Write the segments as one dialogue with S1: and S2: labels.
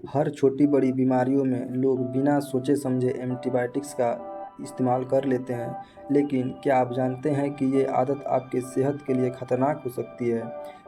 S1: हर छोटी बड़ी बीमारियों में लोग बिना सोचे समझे एंटीबायोटिक्स का इस्तेमाल कर लेते हैं, लेकिन क्या आप जानते हैं कि ये आदत आपके सेहत के लिए खतरनाक हो सकती है।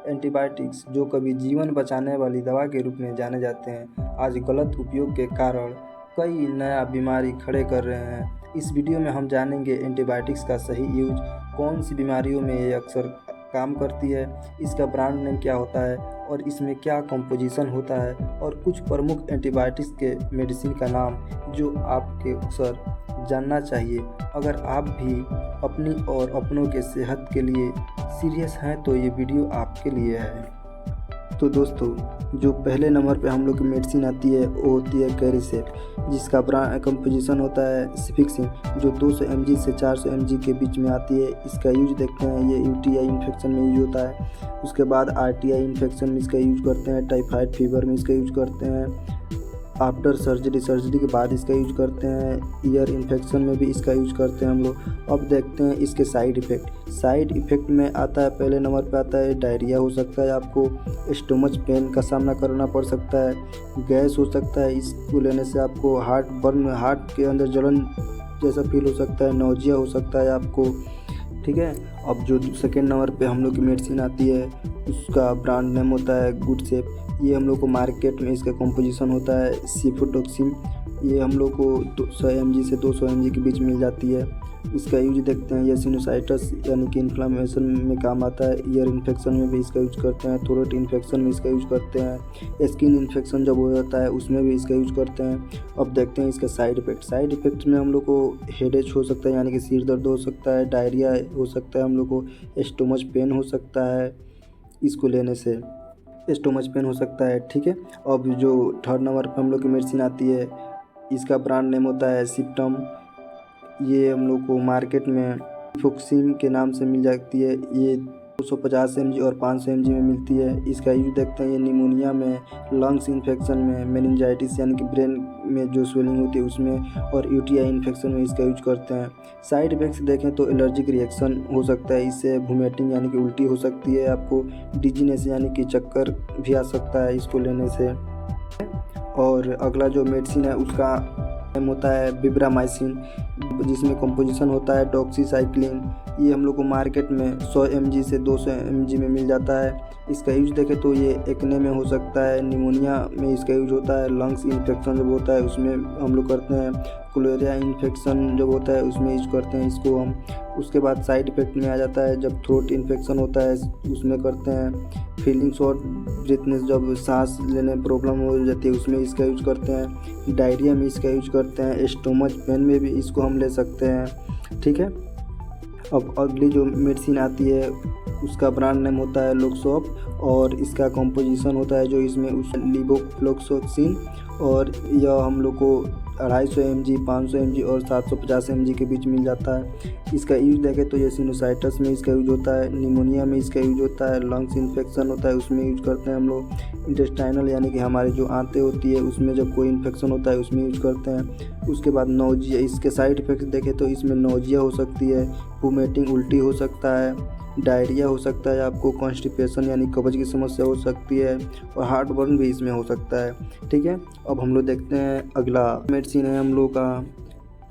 S1: एंटीबायोटिक्स, जो कभी जीवन बचाने वाली दवा के रूप में जाने जाते हैं, आज गलत उपयोग के कारण कई नया बीमारी खड़े कर रहे हैं। इस वीडियो में हम जानेंगे एंटीबायोटिक्स का सही यूज, कौन सी बीमारियों में ये अक्सर काम करती है, इसका ब्रांड नेम क्या होता है और इसमें क्या कंपोजिशन होता है, और कुछ प्रमुख एंटीबायोटिक्स के मेडिसिन का नाम जो आपके अक्सर जानना चाहिए। अगर आप भी अपनी और अपनों के सेहत के लिए सीरियस हैं तो ये वीडियो आपके लिए है। तो दोस्तों, जो पहले नंबर पे हम लोग की मेडिसिन आती है वो होती है कैरिसेप, जिसका कंपोजिशन होता है सिफिक्सिन, जो 200 mg से 400 mg के बीच में आती है। इसका यूज देखते हैं, ये यूटीआई इन्फेक्शन में यूज होता है। उसके बाद आरटीआई इन्फेक्शन में इसका यूज करते हैं, टाइफाइड फीवर में इसका यूज करते हैं, आफ्टर सर्जरी के बाद इसका यूज करते हैं, ईयर इन्फेक्शन में भी इसका यूज करते हैं हम लोग। अब देखते हैं इसके साइड इफ़ेक्ट में आता है, पहले नंबर पे आता है डायरिया हो सकता है, आपको स्टोमच पेन का सामना करना पड़ सकता है, गैस हो सकता है, इसको लेने से आपको हार्ट के अंदर जलन जैसा फील हो सकता है, नौजिया हो सकता है आपको। ठीक है। अब जो सेकेंड नंबर पे हम लोग की मेडिसिन आती है उसका ब्रांड नेम होता है गुडसेफ। ये हम लोग को मार्केट में इसका कंपोजिशन होता है सिफोटोक्सिन। ये हम लोग को 100 mg से 200 mg के बीच मिल जाती है। इसका यूज देखते हैं, ये सिनुसाइटिस यानी कि इन्फ्लामेशन में काम आता है, ईयर इन्फेक्शन में भी इसका यूज करते हैं, थ्रोट इन्फेक्शन में इसका यूज करते हैं, स्किन इन्फेक्शन जब हो जाता है उसमें भी इसका यूज करते हैं। अब देखते हैं इसका साइड इफ़ेक्ट में हम लोग को हेडेक हो सकता है, यानी कि सिर दर्द हो सकता है, डायरिया हो सकता है, हम लोग को स्टोमच पेन हो सकता है, इसको लेने से स्टोमच पेन हो सकता है। ठीक है। अब जो थर्ड नंबर पर हम लोग की मेडिसिन आती है, इसका ब्रांड नेम होता है सिप्टम। ये हम लोग को मार्केट में फुक्सिन के नाम से मिल जाती है। ये 250 mg और 500 mg में मिलती है। इसका यूज देखते हैं, ये निमोनिया में, लंग्स इन्फेक्शन में, मेनिंजाइटिस यानी कि ब्रेन में जो स्वेलिंग होती है उसमें, और यूटीआई इन्फेक्शन में इसका यूज करते हैं। साइड इफेक्ट्स देखें तो एलर्जिक रिएक्शन हो सकता है, इससे वोमिटिंग यानी कि उल्टी हो सकती है, आपको डिजीनेस यानी कि चक्कर भी आ सकता है इसको लेने से। और अगला जो मेडिसिन है उसका नेम होता है विब्रामाइसिन, जिसमें कंपोजिशन होता है डॉक्सीसाइक्लिन। ये हम लोग को मार्केट में 100 mg से 200 mg में मिल जाता है। इसका यूज देखें तो ये एक्ने में हो सकता है, निमोनिया में इसका यूज होता है, लंग्स इन्फेक्शन जब होता है उसमें हम लोग करते हैं, कोलेरिया इन्फेक्शन जब होता है उसमें यूज करते हैं इसको हम। उसके बाद साइड इफेक्ट में आ जाता है, जब थ्रोट इन्फेक्शन होता है उसमें करते हैं, फीलिंग शॉर्ट ब्रीथनेस जब सांस लेने में प्रॉब्लम हो जाती है उसमें इसका यूज करते हैं, डायरिया में इसका यूज करते हैं, स्टोमच पेन में भी इसको हम ले सकते हैं। ठीक है। अब अगली जो मेडिसिन आती है उसका ब्रांड नेम होता है लोक्सोप, और इसका कंपोजिशन होता है जो इसमें उस लिवोफ्लोक्सोसिन, और यह हम लोग को 250 mg, 500 mg और 750 mg के बीच मिल जाता है। इसका यूज देखें तो ये सिनुसाइटिस में इसका यूज होता है, निमोनिया में इसका यूज होता है, लंग्स इन्फेक्शन होता है उसमें यूज करते हैं हम लोग, इंटेस्टाइनल यानी कि हमारी जो आंतें होती है उसमें जब कोई इन्फेक्शन होता है उसमें यूज करते हैं। उसके बाद नौजिया, इसके साइड इफेक्ट्स देखें तो इसमें नौजिया हो सकती है, वोमिटिंग उल्टी हो सकता है, डायरिया हो सकता है, आपको कॉन्स्टिपेशन यानी कब्ज की समस्या हो सकती है, और हार्ट बर्न भी इसमें हो सकता है। ठीक है। अब हम लोग देखते हैं अगला मेडिसिन है हम लोग का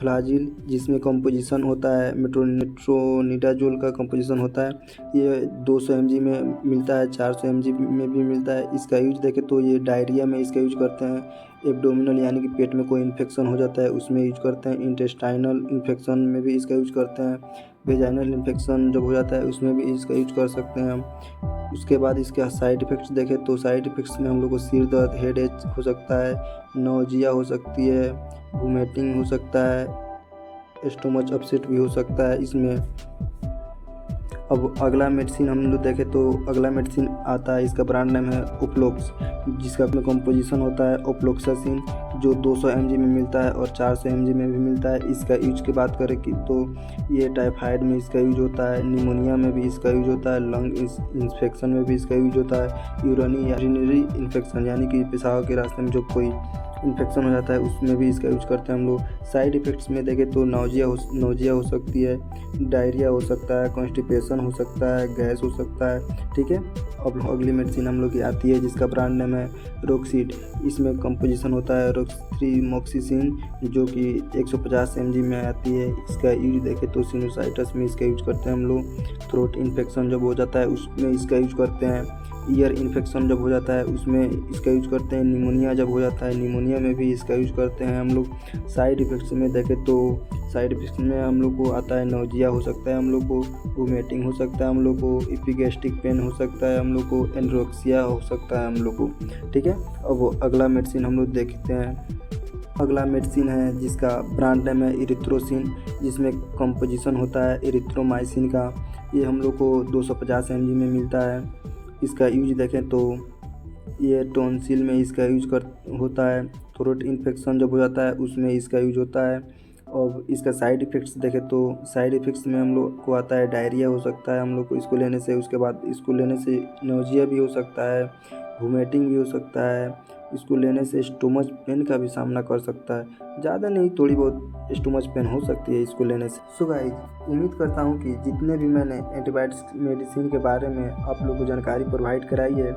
S1: फ्लाजिल, जिसमें कंपोजिशन होता है मेट्रोनिडाजोल का कंपोजिशन होता है। ये 200 mg में मिलता है, 400 mg में भी मिलता है। इसका यूज देखें तो ये डायरिया में इसका यूज करते हैं, एब्डोमिनल यानी कि पेट में कोई इन्फेक्शन हो जाता है उसमें यूज करते हैं, इंटेस्टाइनल इन्फेक्शन में भी इसका यूज करते हैं, वेजाइनल इन्फेक्शन जब हो जाता है उसमें भी इसका यूज कर सकते हैं हम। उसके बाद इसके साइड इफ़ेक्ट्स देखें तो साइड इफ़ेक्ट्स में हम लोग को सिर दर्द, हेडेक हो सकता है, नौजिया हो सकती है, वोमिटिंग हो सकता है, स्टोमच अपसेट भी हो सकता है इसमें। अब अगला मेडिसिन हम लोग देखें तो अगला मेडिसिन आता है, इसका ब्रांड नेम है ओप्लोक्स, जिसका अपना कंपोजिशन होता है ओप्लोक्सासिन, जो 200 mg में मिलता है और 400 mg में भी मिलता है। इसका यूज की बात करें कि तो ये टाइफाइड में इसका यूज होता है, निमोनिया में भी इसका यूज होता है, लंग इन्फेक्शन में भी इसका यूज होता है, यूरिनरी इन्फेक्शन यानी कि पेशाब के रास्ते में जो कोई इन्फेक्शन हो जाता है उसमें भी इसका यूज करते हैं हम लोग। साइड इफ़ेक्ट्स में देखें तो नौजिया हो सकती है, डायरिया हो सकता है, कॉन्स्टिपेशन हो सकता है, गैस हो सकता है। ठीक है, अब अगली मेडिसिन हम लोग की आती है जिसका ब्रांड नेम है रोक्सीड। इसमें कंपोजिशन होता है रोक्सीथ्रीमोक्सिसिन जो कि 150 mg में आती है। इसका यूज देखें तो सिनुसाइटिस में इसका यूज करते हैं हम लोग। थ्रोट इन्फेक्शन जब हो जाता है उसमें इसका यूज करते हैं। ईयर इन्फेक्शन जब हो जाता है उसमें इसका यूज करते हैं। निमोनिया जब हो जाता है निमोनिया में भी इसका यूज करते हैं हम लोग। साइड इफ़ेक्ट्स में देखें तो साइड इफ़ेक्ट्स में हम लोग को आता है नौजिया हो सकता है हम लोग को, वोमिटिंग हो सकता है हम लोग को, एपिगैस्ट्रिक पेन हो सकता है हम लोग को, एनोरेक्सिया हो सकता है हम लोग को। ठीक है, अब अगला मेडिसिन हम लोग देखते हैं। अगला मेडिसिन है जिसका ब्रांड नेम है इरिथ्रोसिन, जिसमें कंपोजिशन होता है एरिथ्रोमाइसिन का। ये हम लोग को 250 mg में मिलता है। इसका यूज देखें तो ये टॉन्सिल में इसका यूज होता है। थ्रोट इन्फेक्शन जब हो जाता है उसमें इसका यूज होता है। और इसका साइड इफ़ेक्ट्स देखें तो साइड इफ़ेक्ट्स में हम लोग को आता है डायरिया हो सकता है हम लोग को इसको लेने से। उसके बाद इसको लेने से नौजिया भी हो सकता है, वोमिटिंग भी हो सकता है। इसको लेने से स्टोमच पेन का भी सामना कर सकता है, ज़्यादा नहीं थोड़ी बहुत स्टोमच पेन हो सकती है इसको लेने से। सो गाइस, उम्मीद करता हूँ कि जितने भी मैंने एंटीबायोटिक्स मेडिसिन के बारे में आप लोगों को जानकारी प्रोवाइड कराई है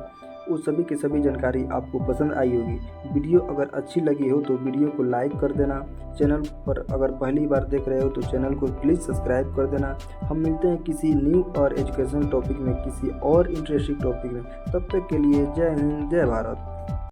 S1: वो सभी की सभी जानकारी आपको पसंद आई होगी। वीडियो अगर अच्छी लगी हो तो वीडियो को लाइक कर देना। चैनल पर अगर पहली बार देख रहे हो तो चैनल को प्लीज़ सब्सक्राइब कर देना। हम मिलते हैं किसी न्यू और एजुकेशनल टॉपिक में, किसी और इंटरेस्टिंग टॉपिक में। तब तक के लिए जय हिंद, जय भारत।